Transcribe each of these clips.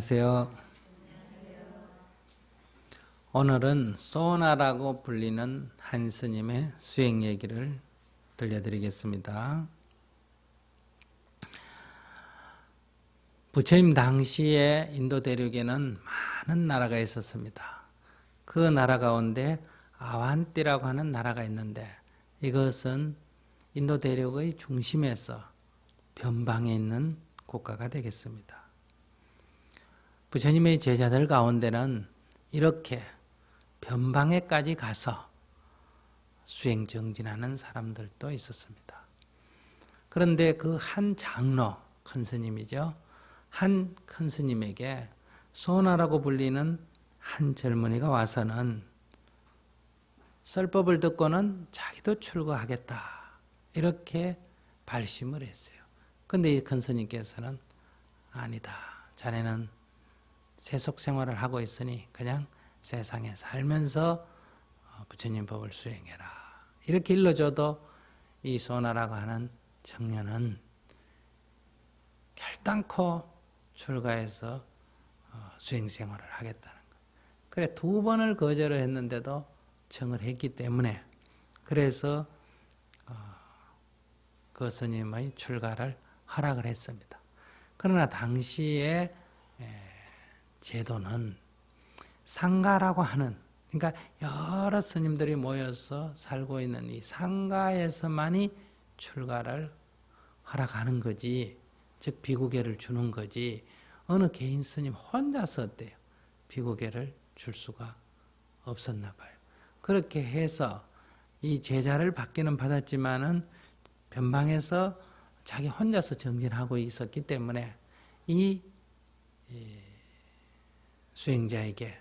안녕하세요. 오늘은 소나라고 불리는 한 스님의 수행 얘기를 들려드리겠습니다. 부처님 당시에 인도 대륙에는 많은 나라가 있었습니다. 그 나라 가운데 아완띠라고 하는 나라가 있는데 이것은 인도 대륙의 중심에서 변방에 있는 국가가 되겠습니다. 부처님의 제자들 가운데는 이렇게 변방에까지 가서 수행 정진하는 사람들도 있었습니다. 그런데 그 한 장로, 큰 스님이죠. 한 큰 스님에게 소나라고 불리는 한 젊은이가 와서는 설법을 듣고는 자기도 출가하겠다 이렇게 발심을 했어요. 그런데 이 큰 스님께서는 아니다. 자네는 세속 생활을 하고 있으니 그냥 세상에 살면서 부처님 법을 수행해라. 이렇게 일러줘도 이 소나라고 하는 청년은 결단코 출가해서 수행 생활을 하겠다는 것. 그래 2번을 거절을 했는데도 청을 했기 때문에 그래서 그 스님의 출가를 허락을 했습니다. 그러나 당시에 제도는 상가라고 하는, 그러니까 여러 스님들이 모여서 살고 있는 이 상가에서만이 출가를 허락하는 거지, 즉 비구계를 주는 거지, 어느 개인 스님 혼자서 어때요? 비구계를 줄 수가 없었나 봐요. 그렇게 해서 이 제자를 받기는 받았지만은 변방에서 자기 혼자서 정진하고 있었기 때문에 이 수행자에게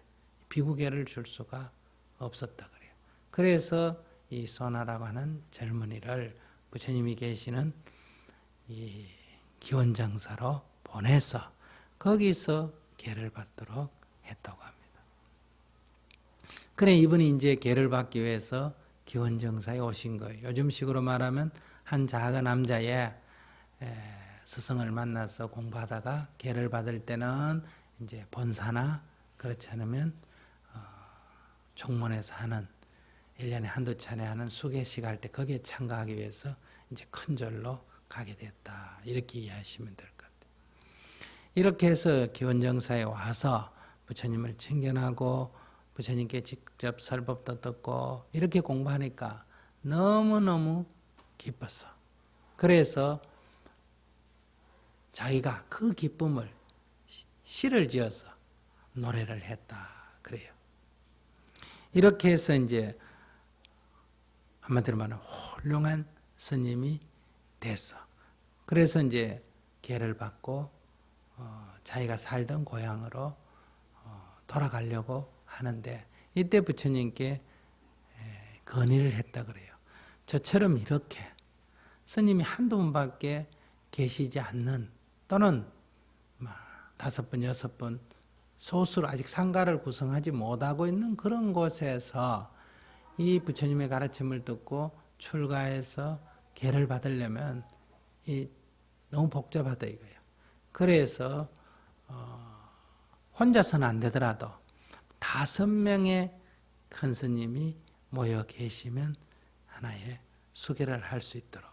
비구계를 줄 수가 없었다 그래요. 그래서 이 소나라고 하는 젊은이를 부처님이 계시는 이 기원정사로 보내서 거기서 계를 받도록 했다고 합니다. 그래 이분이 이제 계를 받기 위해서 기원정사에 오신 거예요. 요즘식으로 말하면 한 작은 남자의 스승을 만나서 공부하다가 계를 받을 때는 이제 본사나 그렇지 않으면 총문에서 하는 1년에 한두 차례 하는 수계식 할 때 거기에 참가하기 위해서 이제 큰 절로 가게 됐다. 이렇게 이해하시면 될 것 같아요. 이렇게 해서 기원정사에 와서 부처님을 청견하고 부처님께 직접 설법도 듣고 이렇게 공부하니까 너무너무 기뻤어. 그래서 자기가 그 기쁨을 시를 지어서 노래를 했다 그래요. 이렇게 해서 이제 한마디로 말하면 훌륭한 스님이 됐어. 그래서 이제 계를 받고 자기가 살던 고향으로 돌아가려고 하는데 이때 부처님께 건의를 했다 그래요. 저처럼 이렇게 스님이 한두 분밖에 계시지 않는 또는 5번, 6번 소수로 아직 상가를 구성하지 못하고 있는 그런 곳에서 이 부처님의 가르침을 듣고 출가해서 계를 받으려면 너무 복잡하다 이거예요. 그래서 혼자서는 안 되더라도 5명의 큰 스님이 모여 계시면 하나의 수계를 할 수 있도록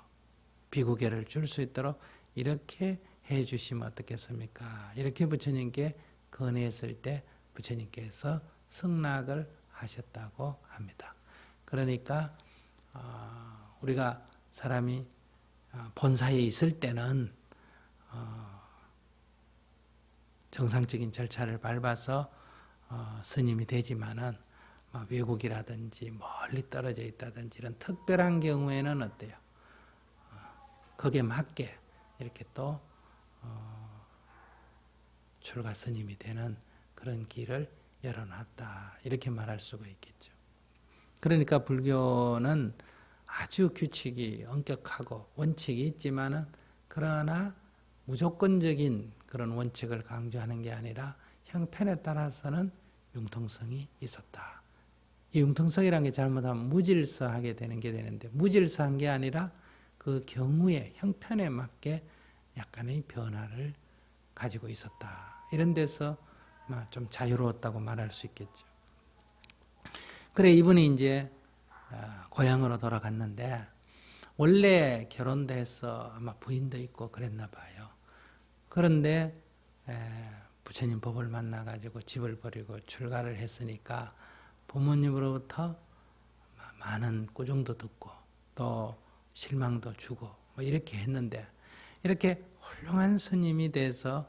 비구계를 줄 수 있도록 이렇게 해 주시면 어떻겠습니까? 이렇게 부처님께 건의했을 때 부처님께서 승낙을 하셨다고 합니다. 그러니까 우리가 사람이 본사에 있을 때는 정상적인 절차를 밟아서 스님이 되지만은 외국이라든지 멀리 떨어져 있다든지 이런 특별한 경우에는 어때요? 거기에 맞게 이렇게 또 출가 스님이 되는 그런 길을 열어놨다 이렇게 말할 수가 있겠죠. 그러니까 불교는 아주 규칙이 엄격하고 원칙이 있지만은 그러나 무조건적인 그런 원칙을 강조하는 게 아니라 형편에 따라서는 융통성이 있었다. 이 융통성이라는 게 잘못하면 무질서하게 되는 게 되는데 무질서한 게 아니라 그 경우에 형편에 맞게 약간의 변화를 가지고 있었다. 이런 데서 좀 자유로웠다고 말할 수 있겠죠. 그래 이분이 이제 고향으로 돌아갔는데 원래 결혼도 해서 아마 부인도 있고 그랬나 봐요. 그런데 부처님 법을 만나가지고 집을 버리고 출가를 했으니까 부모님으로부터 많은 꾸중도 듣고 또 실망도 주고 이렇게 했는데 이렇게 훌륭한 스님이 돼서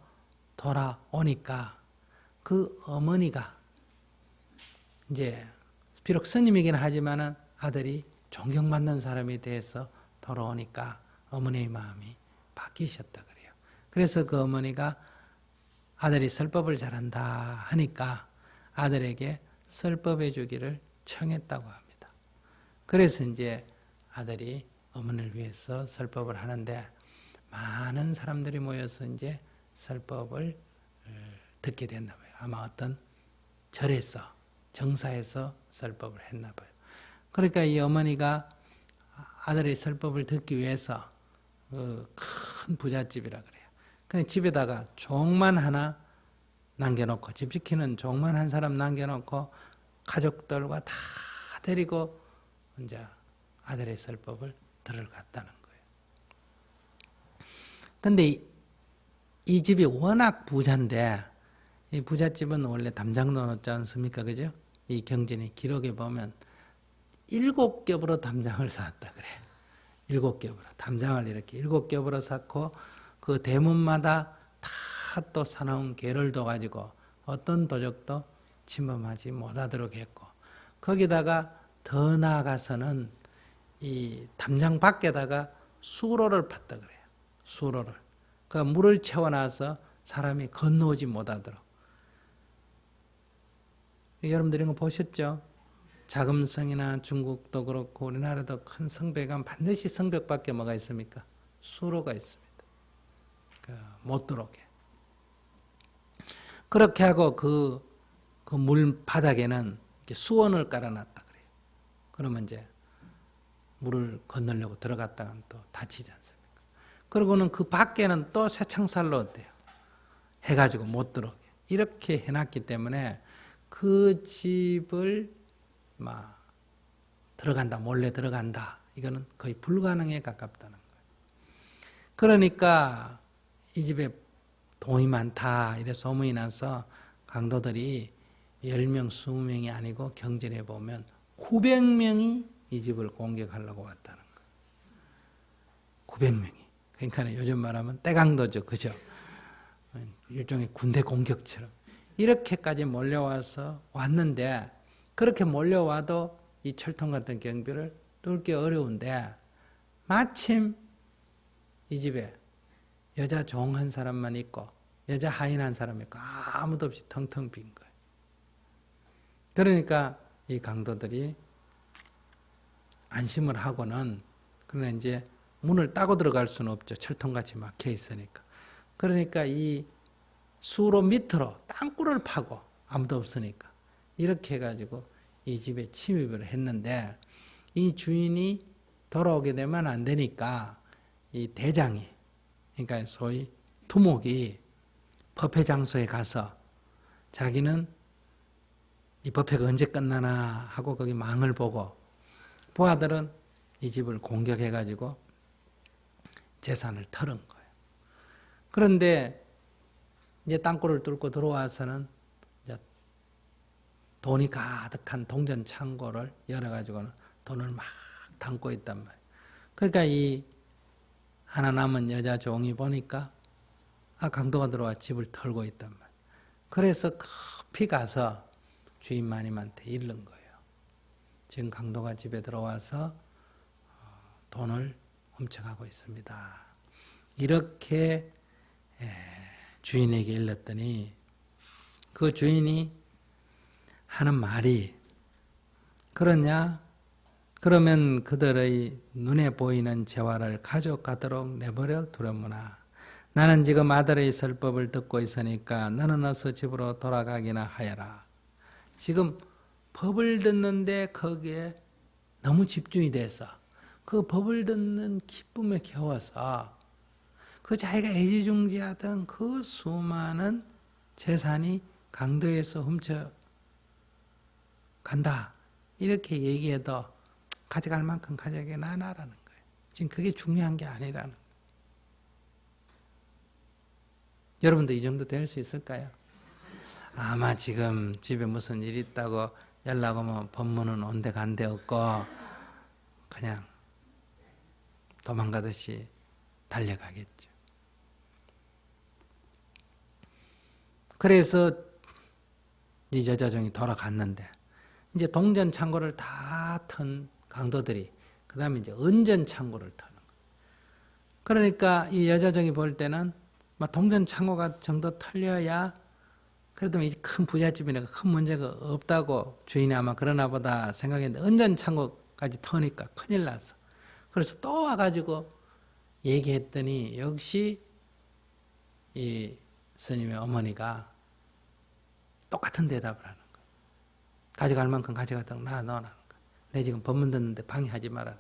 돌아오니까 그 어머니가 이제 비록 스님이긴 하지만은 아들이 존경받는 사람이 돼서 돌아오니까 어머니의 마음이 바뀌셨다 그래요. 그래서 그 어머니가 아들이 설법을 잘한다 하니까 아들에게 설법해 주기를 청했다고 합니다. 그래서 이제 아들이 어머니를 위해서 설법을 하는데 많은 사람들이 모여서 이제 설법을 듣게 됐나 봐요. 아마 어떤 절에서 정사에서 설법을 했나 봐요. 그러니까 이 어머니가 아들의 설법을 듣기 위해서 큰 부잣집이라 그래요. 그냥 집에다가 종만 하나 남겨놓고 집 지키는 종만 한 사람 남겨놓고 가족들과 다 데리고 이제 아들의 설법을 들으러 갔다는 거예요. 근데 이 집이 워낙 부자인데 이 부잣집은 원래 담장도 넣지 않습니까? 그죠? 이 경전이 기록에 보면 7겹으로 담장을 쌓았다 그래. 7겹으로 담장을 이렇게 7겹으로 쌓고 그 대문마다 다 또 사나운 개를 둬가지고 어떤 도적도 침범하지 못하도록 했고 거기다가 더 나아가서는 이 담장 밖에다가 수로를 팠다 그래요. 수로를. 그 물을 채워놔서 사람이 건너오지 못하도록. 여러분들이 이거 보셨죠? 자금성이나 중국도 그렇고 우리나라도 큰 성벽에 가면 반드시 성벽 밖에 뭐가 있습니까? 수로가 있습니다. 못 들어오게. 그렇게 하고 그 물 바닥에는 이렇게 수원을 깔아놨다 그래요. 그러면 이제 물을 건너려고 들어갔다가 또 다치지 않습니까? 그리고는 그 밖에는 또 쇠창살로 어때요? 해가지고 못 들어오게. 이렇게 해놨기 때문에 그 집을 들어간다, 몰래 들어간다. 이거는 거의 불가능에 가깝다는 거예요. 그러니까 이 집에 돈이 많다. 이래 소문이 나서 강도들이 10명, 20명이 아니고 경전에 보면 900명이 이 집을 공격하려고 왔다는 거예요. 900명이. 그러니까 요즘 말하면 떼강도죠. 그죠? 일종의 군대 공격처럼. 이렇게까지 몰려와서 왔는데 그렇게 몰려와도 이 철통 같은 경비를 뚫기 어려운데 마침 이 집에 여자 종 한 사람만 있고 여자 하인 한 사람 있고 아무도 없이 텅텅 빈 거예요. 그러니까 이 강도들이 안심을 하고는 그러나 이제 문을 따고 들어갈 수는 없죠. 철통같이 막혀 있으니까. 그러니까 이 수로 밑으로 땅굴을 파고 아무도 없으니까 이렇게 해가지고 이 집에 침입을 했는데 이 주인이 돌아오게 되면 안 되니까 이 대장이 그러니까 소위 두목이 법회 장소에 가서 자기는 이 법회가 언제 끝나나 하고 거기 망을 보고 부하들은 이 집을 공격해가지고 재산을 털은 거예요. 그런데 이제 땅굴을 뚫고 들어와서는 이제 돈이 가득한 동전 창고를 열어가지고는 돈을 막 담고 있단 말이에요. 그러니까 이 하나 남은 여자 종이 보니까 강도가 들어와 집을 털고 있단 말이에요. 그래서 급히 가서 주인 마님한테 이른 거예요. 지금 강도가 집에 들어와서 돈을 훔쳐가고 있습니다. 이렇게 주인에게 일렀더니 그 주인이 하는 말이 그러냐? 그러면 그들의 눈에 보이는 재화를 가져가도록 내버려 두려무나 나는 지금 아들의 설법을 듣고 있으니까 너는 어서 집으로 돌아가기나 하여라. 지금 법을 듣는데 거기에 너무 집중이 돼서 그 법을 듣는 기쁨에 겨워서 그 자기가 애지중지하던 그 수많은 재산이 강도에서 훔쳐 간다. 이렇게 얘기해도 가져갈 만큼 가져가나라는 거예요. 지금 그게 중요한 게 아니라는 거예요. 여러분도 이 정도 될 수 있을까요? 아마 지금 집에 무슨 일 있다고 연락 오면 법문은 온데 간데 없고 그냥 도망가듯이 달려가겠죠. 그래서 이 여자종이 돌아갔는데 이제 동전 창고를 다 턴 강도들이 그 다음에 이제 은전 창고를 터는 거예요. 그러니까 이 여자종이 볼 때는 막 동전 창고가 정도 털려야 그래도 이제 큰 부잣집이니까 큰 문제가 없다고 주인이 아마 그러나 보다 생각했는데 은전 창고까지 터니까 큰일 났어. 그래서 또 와가지고 얘기했더니 역시 이 스님의 어머니가 똑같은 대답을 하는 거예요. 가져갈 만큼 가져갔다고 넣어라는 거예요. 내 지금 법문 듣는데 방해하지 말아라.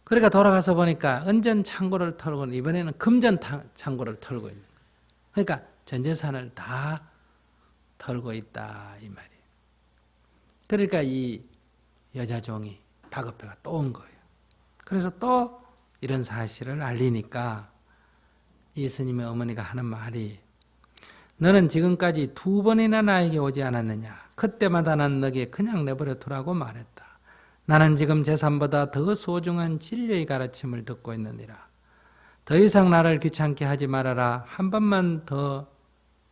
그러니까 돌아가서 보니까 은전 창고를 털고 이번에는 금전 창고를 털고 있는 거예요. 그러니까 전 재산을 다 털고 있다 이 말이에요. 그러니까 이 여자종이 다급해가 또 온 거예요. 그래서 또 이런 사실을 알리니까 이 스님의 어머니가 하는 말이 너는 지금까지 2번이나 나에게 오지 않았느냐. 그때마다 난 너에게 그냥 내버려 두라고 말했다. 나는 지금 재산보다 더 소중한 진리의 가르침을 듣고 있느니라. 더 이상 나를 귀찮게 하지 말아라. 한 번만 더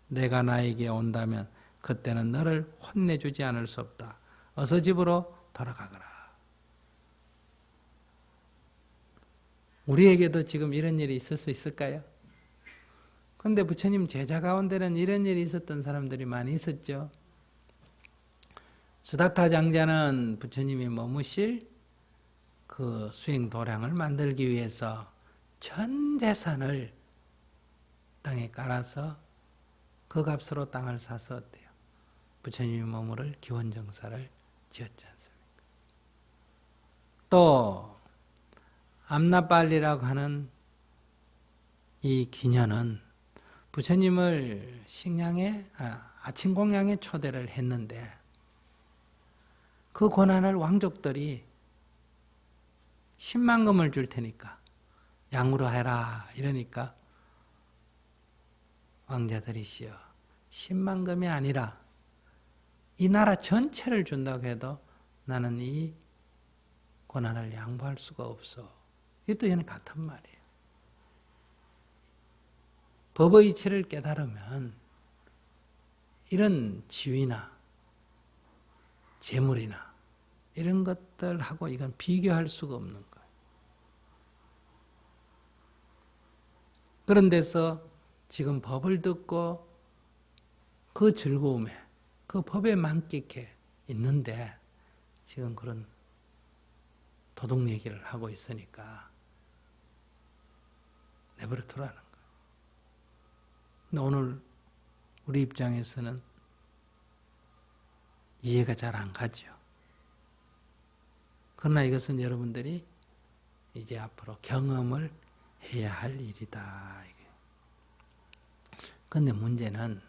내가 나에게 온다면 그때는 너를 혼내주지 않을 수 없다. 어서 집으로 돌아가거라. 우리에게도 지금 이런 일이 있을 수 있을까요? 그런데 부처님 제자 가운데는 이런 일이 있었던 사람들이 많이 있었죠. 수다타 장자는 부처님이 머무실 그 수행 도량을 만들기 위해서 전 재산을 땅에 깔아서 그 값으로 땅을 사서 어때요? 부처님이 머무를 기원정사를 지었지 않습니까? 또 암나빨리라고 하는 이 기녀는 부처님을 아침 공양에 초대를 했는데 그 고난을 왕족들이 10만 금을 줄 테니까 양으로 해라 이러니까 왕자들이시여 10만 금이 아니라 이 나라 전체를 준다고 해도 나는 이 고난을 양보할 수가 없어. 이것도 얘는 같은 말이에요. 법의 이치를 깨달으면 이런 지위나 재물이나 이런 것들하고 이건 비교할 수가 없는 거예요. 그런 데서 지금 법을 듣고 그 즐거움에 그 법에 만끽해 있는데 지금 그런 도둑 얘기를 하고 있으니까 내버려 두라는 거예요. 근데 오늘 우리 입장에서는 이해가 잘 안 가죠. 그러나 이것은 여러분들이 이제 앞으로 경험을 해야 할 일이다. 그런데 문제는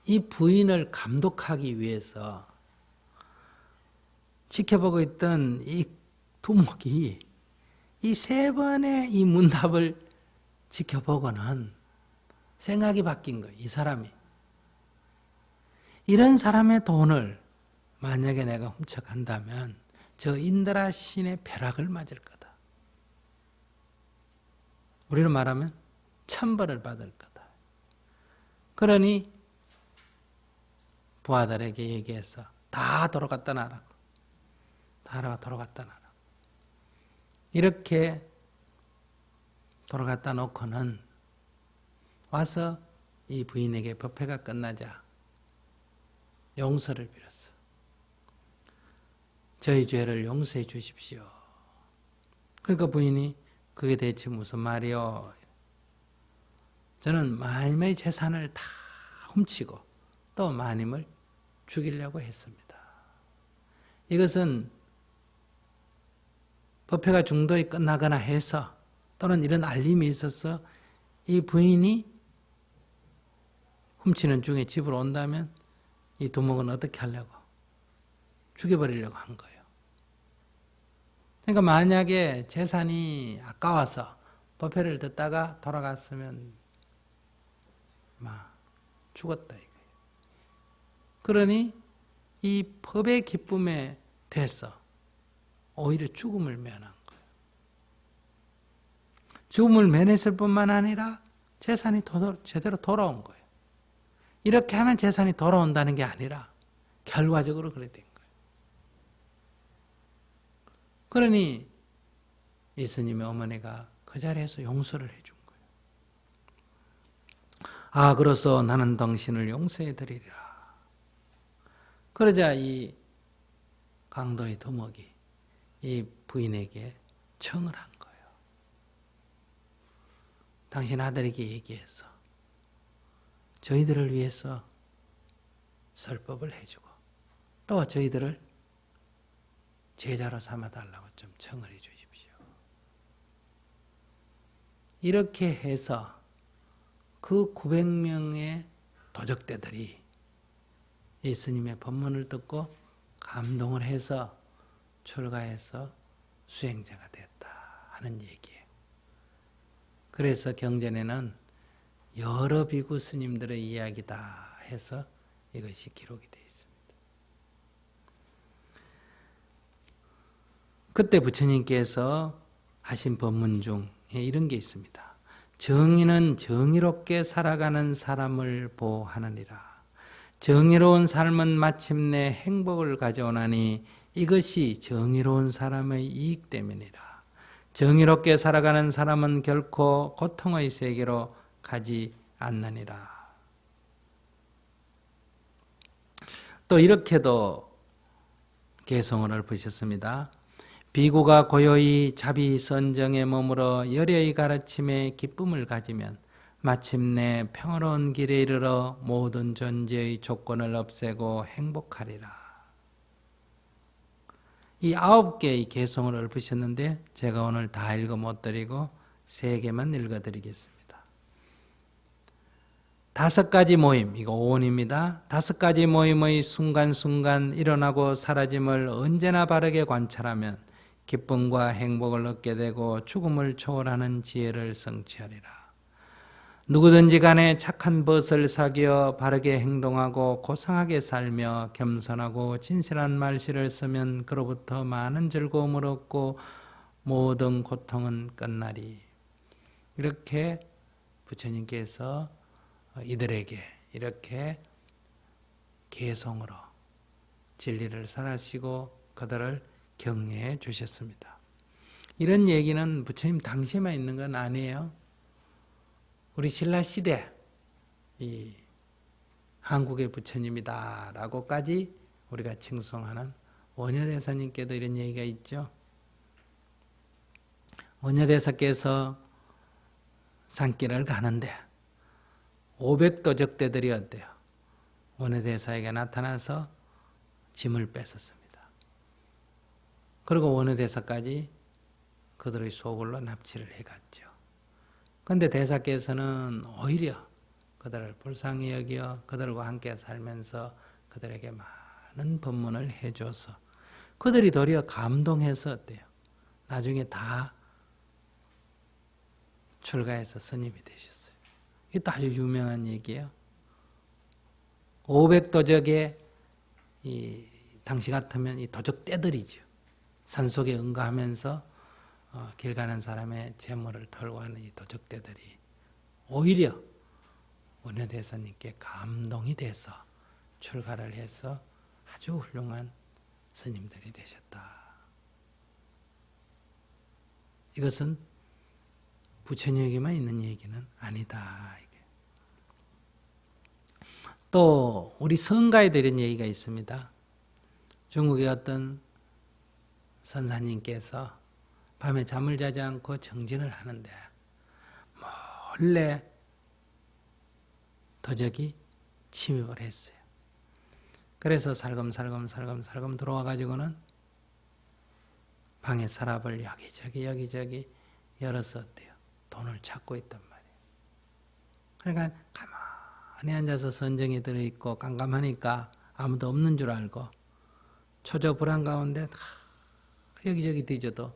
이 부인을 감독하기 위해서 지켜보고 있던 이 두목이 이 3번의 이 문답을 지켜보고는 생각이 바뀐 거예요. 이 사람이. 이런 사람의 돈을 만약에 내가 훔쳐간다면 저 인드라 신의 벼락을 맞을 거다. 우리로 말하면 천벌을 받을 거다. 그러니 부하들에게 얘기해서 다 돌아갔다 놔라고. 다 돌아갔다 놔라고. 이렇게 돌아갔다 놓고는 와서 이 부인에게 법회가 끝나자 용서를 빌었어. 저희 죄를 용서해 주십시오. 그러니까 부인이 그게 대체 무슨 말이요? 저는 마님의 재산을 다 훔치고 또 마님을 죽이려고 했습니다. 이것은 법회가 중도에 끝나거나 해서 또는 이런 알림이 있어서 이 부인이 훔치는 중에 집으로 온다면 이 두목은 어떻게 하려고? 죽여버리려고 한 거예요. 그러니까 만약에 재산이 아까워서 법회를 듣다가 돌아갔으면 막 죽었다 이거예요. 그러니 이 법의 기쁨에 대해서 오히려 죽음을 면한 거예요. 죽음을 면했을 뿐만 아니라 재산이 제대로 돌아온 거예요. 이렇게 하면 재산이 돌아온다는 게 아니라 결과적으로 그렇게 된 거예요. 그러니 이 스님의 어머니가 그 자리에서 용서를 해준 거예요. 아, 그래서 나는 당신을 용서해 드리리라. 그러자 이 강도의 두목이 이 부인에게 청을 한 거예요. 당신 아들에게 얘기해서 저희들을 위해서 설법을 해주고 또 저희들을 제자로 삼아달라고 좀 청을 해 주십시오. 이렇게 해서 그 900명의 도적대들이 이 스님의 법문을 듣고 감동을 해서 출가해서 수행자가 됐다 하는 얘기예요. 그래서 경전에는 여러 비구 스님들의 이야기다 해서 이것이 기록이 되어 있습니다. 그때 부처님께서 하신 법문 중에 이런 게 있습니다. 정의는 정의롭게 살아가는 사람을 보호하느니라. 정의로운 삶은 마침내 행복을 가져오나니 이것이 정의로운 사람의 이익 때문이라. 정의롭게 살아가는 사람은 결코 고통의 세계로 가지 않느니라. 또 이렇게도 개성을 읊으셨습니다. 비구가 고요히 자비선정에 머물어 열의의 가르침에 기쁨을 가지면 마침내 평화로운 길에 이르러 모든 존재의 조건을 없애고 행복하리라. 이 9개의 개성을 읊으셨는데 제가 오늘 다 읽어 못 드리고 3개만 읽어 드리겠습니다. 5가지 모임, 이거 오온입니다. 5가지 모임의 순간순간 일어나고 사라짐을 언제나 바르게 관찰하면 기쁨과 행복을 얻게 되고 죽음을 초월하는 지혜를 성취하리라. 누구든지 간에 착한 벗을 사귀어 바르게 행동하고 고상하게 살며 겸손하고 진실한 말실을 쓰면 그로부터 많은 즐거움을 얻고 모든 고통은 끝나리. 이렇게 부처님께서 이들에게 이렇게 개성으로 진리를 설하시고 그들을 격려해 주셨습니다. 이런 얘기는 부처님 당시에만 있는 건 아니에요. 우리 신라시대 이 한국의 부처님이다 라고까지 우리가 칭송하는 원효대사님께도 이런 얘기가 있죠. 원효대사께서 산길을 가는데 500도적대들이 어때요? 원효대사에게 나타나서 짐을 뺏었습니다. 그리고 원효대사까지 그들의 소굴로 납치를 해갔죠. 그런데 대사께서는 오히려 그들을 불쌍히 여겨 그들과 함께 살면서 그들에게 많은 법문을 해줘서 그들이 도리어 감동해서 어때요? 나중에 다 출가해서 스님이 되셨어요. 이것도 아주 유명한 얘기예요. 500도적의 당시 같으면 이 도적 떼들이죠. 산속에 응가하면서 길 가는 사람의 재물을 털고 하는 이 도적대들이 오히려 원효대사님께 감동이 돼서 출가를 해서 아주 훌륭한 스님들이 되셨다. 이것은 부처님에게만 있는 얘기는 아니다. 또 우리 성가에 이런 얘기가 있습니다. 중국의 어떤 선사님께서 밤에 잠을 자지 않고 정진을 하는데 몰래 도적이 침입을 했어요. 그래서 살금살금 들어와 가지고는 방의 서랍을 여기저기 열어서 어때요? 돈을 찾고 있단 말이에요. 그러니까 가만히 앉아서 선정에 들어있고 깜깜하니까 아무도 없는 줄 알고 초조불안 가운데 다 여기저기 뒤져도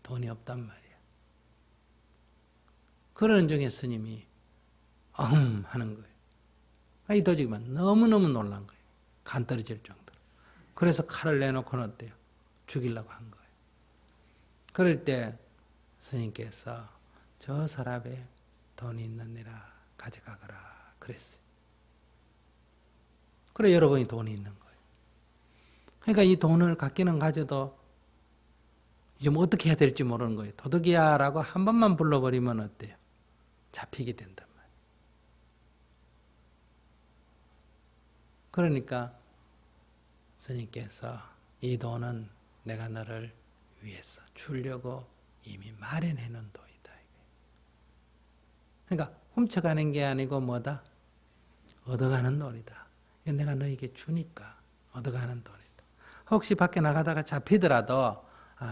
돈이 없단 말이에요. 그러는 중에 스님이 하는 거예요. 이 도적이만 너무너무 놀란 거예요. 간 떨어질 정도로. 그래서 칼을 내놓고는 어때요? 죽이려고 한 거예요. 그럴 때 스님께서 저 사람의 돈이 있느니라 가져가거라 그랬어요. 그래 여러분이 돈이 있는 거예요. 그러니까 이 돈을 갖기는 가져도 이제 뭐 어떻게 해야 될지 모르는 거예요. 도둑이야 라고 한 번만 불러버리면 어때요? 잡히게 된단 말이에요. 그러니까 스님께서 이 돈은 내가 너를 위해서 주려고 이미 마련해 놓은 돈이다. 그러니까 훔쳐가는 게 아니고 뭐다? 얻어가는 돈이다. 이건 내가 너에게 주니까 얻어가는 돈이다. 혹시 밖에 나가다가 잡히더라도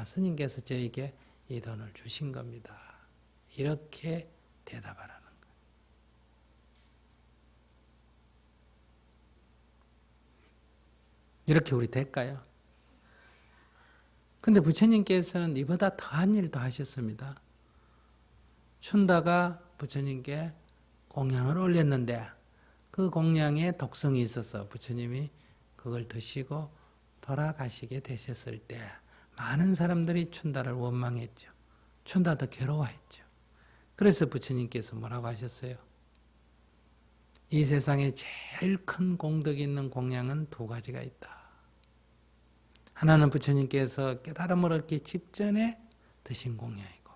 스님께서 저에게 이 돈을 주신 겁니다. 이렇게 대답하라는 거예요. 이렇게 우리 될까요? 근데 부처님께서는 이보다 더한 일도 하셨습니다. 춘다가 부처님께 공양을 올렸는데 그 공양에 독성이 있어서 부처님이 그걸 드시고 돌아가시게 되셨을 때 많은 사람들이 춘다를 원망했죠. 춘다도 괴로워했죠. 그래서 부처님께서 뭐라고 하셨어요? 이 세상에 제일 큰 공덕이 있는 공양은 두 가지가 있다. 하나는 부처님께서 깨달음을 얻기 직전에 드신 공양이고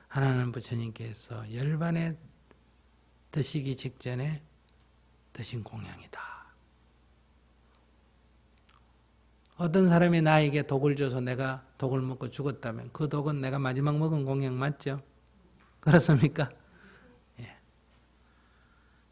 하나는 부처님께서 열반에 드시기 직전에 드신 공양이다. 어떤 사람이 나에게 독을 줘서 내가 독을 먹고 죽었다면 그 독은 내가 마지막 먹은 공양 맞죠? 그렇습니까? 예.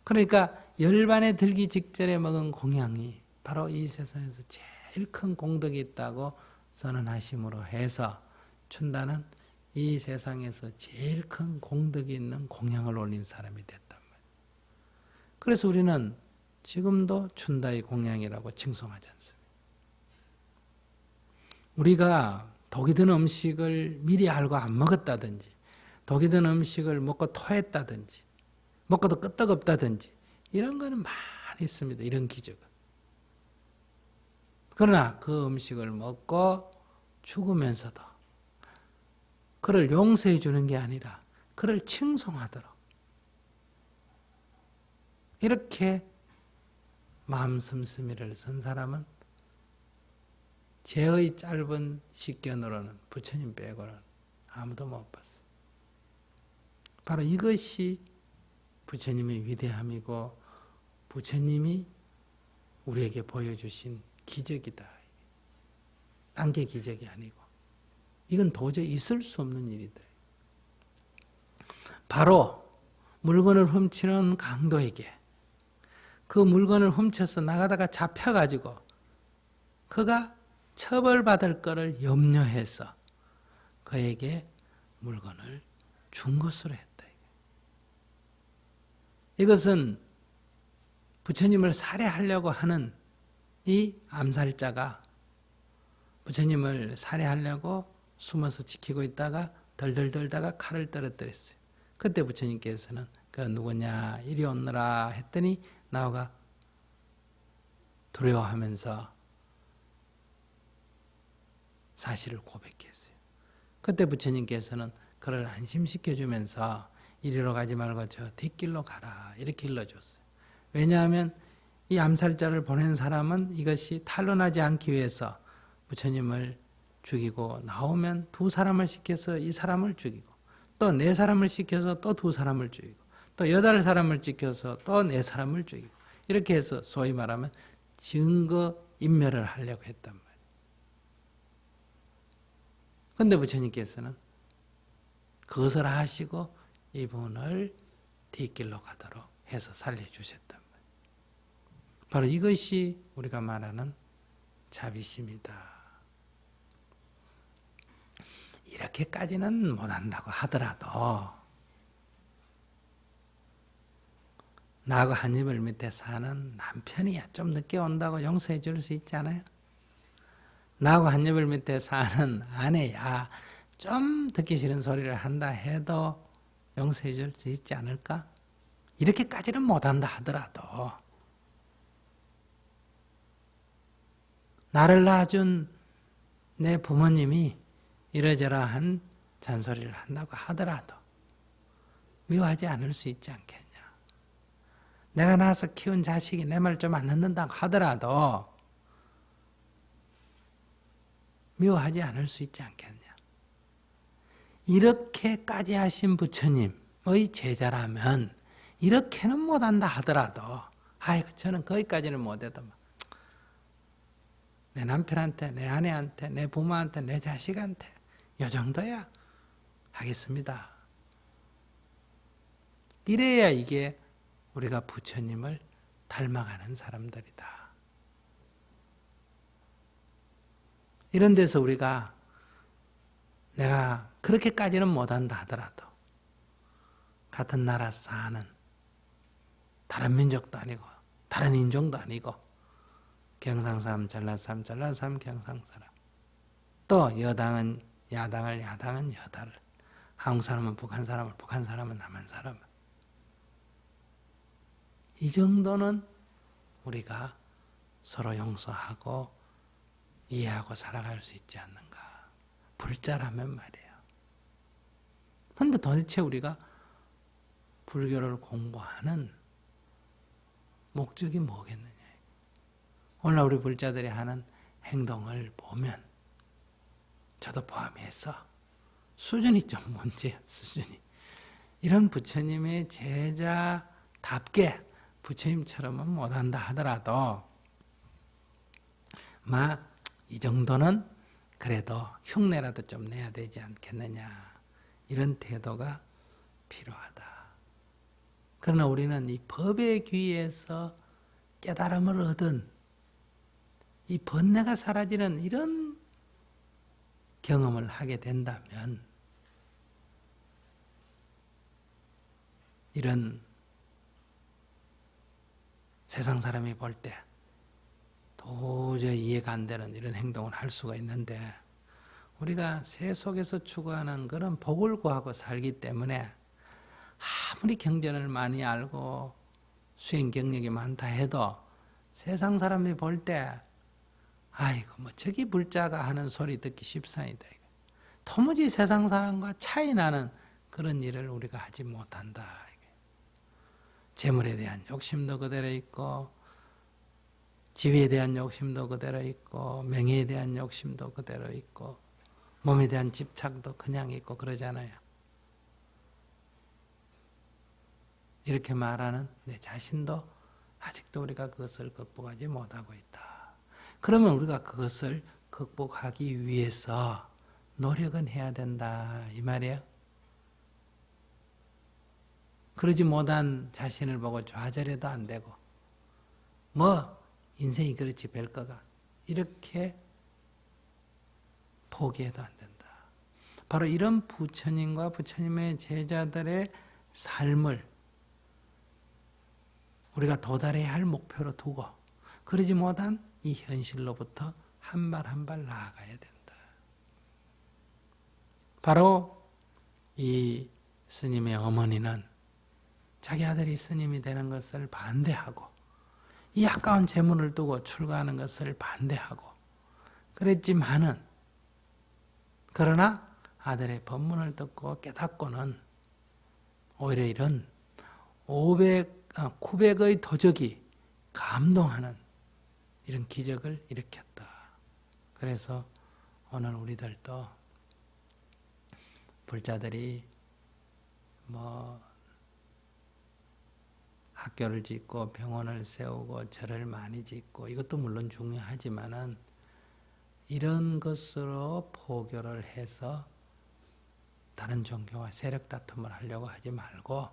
그러니까 열반에 들기 직전에 먹은 공양이 바로 이 세상에서 제일 큰 공덕이 있다고 선언하심으로 해서 춘다는 이 세상에서 제일 큰 공덕이 있는 공양을 올린 사람이 됐단 말이에요. 그래서 우리는 지금도 춘다의 공양이라고 칭송하지 않습니다. 우리가 독이 든 음식을 미리 알고 안 먹었다든지 독이 든 음식을 먹고 토했다든지 먹고도 끄떡없다든지 이런 거는 많이 있습니다. 이런 기적은. 그러나 그 음식을 먹고 죽으면서도 그를 용서해 주는 게 아니라 그를 칭송하도록 이렇게 마음 씀씀이를 쓴 사람은 제의 짧은 식견으로는 부처님 빼고는 아무도 못 봤어요. 바로 이것이 부처님의 위대함이고 부처님이 우리에게 보여주신 기적이다. 딴 게 기적이 아니고 이건 도저히 있을 수 없는 일이다. 바로 물건을 훔치는 강도에게 그 물건을 훔쳐서 나가다가 잡혀가지고 그가 처벌받을 것을 염려해서 그에게 물건을 준 것으로 했다. 이것은 부처님을 살해하려고 하는 이 암살자가 부처님을 살해하려고 숨어서 지키고 있다가 덜덜 떨다가 칼을 떨어뜨렸어요. 그때 부처님께서는 그 누구냐 이리 오너라 했더니 나오가 두려워하면서 사실을 고백했어요. 그때 부처님께서는 그를 안심시켜주면서 이리로 가지 말고 저 뒷길로 가라 이렇게 일러줬어요. 왜냐하면 이 암살자를 보낸 사람은 이것이 탄로나지 않기 위해서 부처님을 죽이고 나오면 두 사람을 시켜서 이 사람을 죽이고 또 네 사람을 시켜서 또 두 사람을 죽이고 또 여덟 사람을 시켜서 또 네 사람을 죽이고 이렇게 해서 소위 말하면 증거 인멸을 하려고 했단 말이에요. 그런데 부처님께서는 그것을 하시고 이분을 뒷길로 가도록 해서 살려주셨단 말이에요. 바로 이것이 우리가 말하는 자비심이다. 이렇게까지는 못한다고 하더라도 나하고 한 이불 밑에 사는 남편이 좀 늦게 온다고 용서해 줄 수 있지 않아요? 나하고 한 이불 밑에 사는 아내야 좀 듣기 싫은 소리를 한다 해도 용서해 줄 수 있지 않을까? 이렇게까지는 못한다 하더라도 나를 낳아준 내 부모님이 이러저러한 잔소리를 한다고 하더라도 미워하지 않을 수 있지 않겠냐. 내가 낳아서 키운 자식이 내 말 좀 안 듣는다고 하더라도 미워하지 않을 수 있지 않겠냐. 이렇게까지 하신 부처님의 제자라면 이렇게는 못한다 하더라도 아이고 저는 거기까지는 못해도 내 남편한테 내 아내한테 내 부모한테 내 자식한테 이 정도야 하겠습니다. 이래야 이게 우리가 부처님을 닮아가는 사람들이다. 이런 데서 우리가 내가 그렇게까지는 못한다 하더라도 같은 나라 사는 다른 민족도 아니고 다른 인종도 아니고 경상사람, 전라사람, 전라사람, 경상사람 또 여당은 야당을, 야당은 여당을 한국 사람은 북한 사람을, 북한 사람은 남한 사람을 이 정도는 우리가 서로 용서하고 이해하고 살아갈 수 있지 않는가. 불자라면 말이에요. 그런데 도대체 우리가 불교를 공부하는 목적이 뭐겠느냐. 오늘 우리 불자들이 하는 행동을 보면 저도 포함해서 수준이 좀 문제야. 수준이. 이런 부처님의 제자답게 부처님처럼은 못한다 하더라도 이 정도는 그래도 흉내라도 좀 내야 되지 않겠느냐. 이런 태도가 필요하다. 그러나 우리는 이 법의 귀에서 깨달음을 얻은 이 번뇌가 사라지는 이런 경험을 하게 된다면 이런 세상 사람이 볼 때 도저히 이해가 안 되는 이런 행동을 할 수가 있는데 우리가 세 속에서 추구하는 그런 복을 구하고 살기 때문에 아무리 경전을 많이 알고 수행 경력이 많다 해도 세상 사람이 볼 때 아이고 뭐 저기 불자가 하는 소리 듣기 십상이다. 도무지 세상 사람과 차이 나는 그런 일을 우리가 하지 못한다. 재물에 대한 욕심도 그대로 있고 지위에 대한 욕심도 그대로 있고 명예에 대한 욕심도 그대로 있고 몸에 대한 집착도 그냥 있고 그러잖아요. 이렇게 말하는 내 자신도 아직도 우리가 그것을 극복하지 못하고 있다. 그러면 우리가 그것을 극복하기 위해서 노력은 해야 된다 이 말이에요. 그러지 못한 자신을 보고 좌절해도 안 되고 인생이 그렇지 별거가 이렇게 포기해도 안 된다. 바로 이런 부처님과 부처님의 제자들의 삶을 우리가 도달해야 할 목표로 두고 그러지 못한 이 현실로부터 한 발 한 발 나아가야 된다. 바로 이 스님의 어머니는 자기 아들이 스님이 되는 것을 반대하고 이 아까운 재물을 두고 출가하는 것을 반대하고 그랬지만은 그러나 아들의 법문을 듣고 깨닫고는 오히려 이런 900의 도적이 감동하는 이런 기적을 일으켰다. 그래서 오늘 우리들도 불자들이 학교를 짓고 병원을 세우고 절을 많이 짓고 이것도 물론 중요하지만은 이런 것으로 포교를 해서 다른 종교와 세력 다툼을 하려고 하지 말고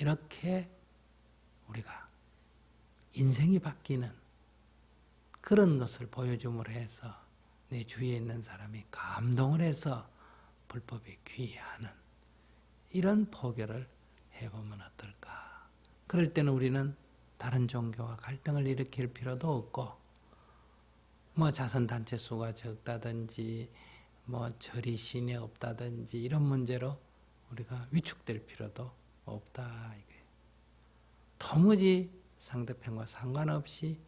이렇게 우리가 인생이 바뀌는 그런 것을 보여줌으로 해서 내 주위에 있는 사람이 감동을 해서 불법에 귀의하는 이런 포교를 해보면 어떨까. 그럴 때는 우리는 다른 종교와 갈등을 일으킬 필요도 없고, 뭐 자선단체 수가 적다든지 뭐 절이 시내 없다든지 이런 문제로 우리가 위축될 필요도 없다 이거예요. 도무지 상대편과 상관없이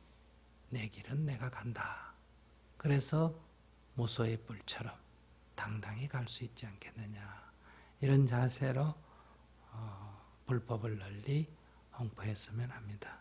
내 길은 내가 간다. 그래서 무소의 뿔처럼 당당히 갈 수 있지 않겠느냐. 이런 자세로 불법을 널리 홍보했으면 합니다.